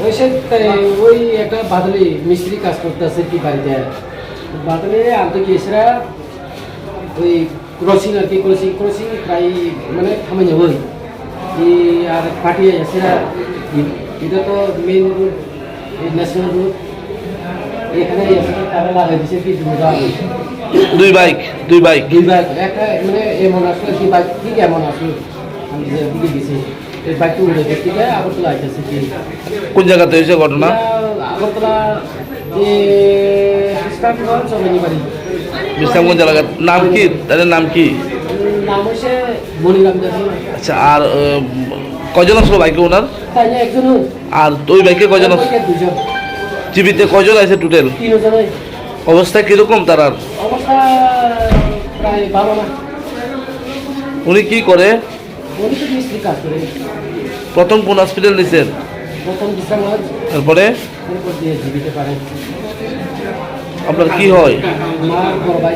ওই সে ওই একটা বাদলি মিস্ত্রি কাজ করতেছে কি বাড়িতে বাদলি আনতে গিয়েছিরা ওই ক্রসিং আর কি ক্রসিং ক্রসিং প্রায় মানে থামে যাবো আর পাঠিয়ে যাচ্ছিরা এটা তো মেইন রুট ন্যাশনাল রুট এখানে তারা লাগাই দিচ্ছে কি দুই বাইক দুই বাইক একটা মানে এমন আসলে কি বাইক ঠিক এমন আসলে আমি যে দিকে গেছি এই বাইকটা উড়ে গেছে ঠিক আছে আগরতলা আইতেছে কি কোন জায়গাতে হয়েছে ঘটনা? আগরতলা ইসলামগঞ্জ সবাই বাড়ি বিশ্রামগঞ্জ এলাকার নাম কি? তাদের নাম কি? নাম হচ্ছে মনিরাম জানি। আচ্ছা, আর কজন আসলো বাইকে ওনার? তাই না একজন আর ওই বাইকে কজন আসলো? দুজন। জীবিতে কজন আছে টোটাল? তিনজনই। অবস্থা কিরকম তার? অবস্থা প্রায় ভালো না। উনি কি করে? উনি তো মিস্ত্রি কাজ করে। প্রথম কোন হসপিটাল নিয়েছেন? প্রথম বিশ্রামগঞ্জ, তারপরে এরপর দিয়ে জীবিতে পারে। আপনার কি হয়? আমার বড় ভাই।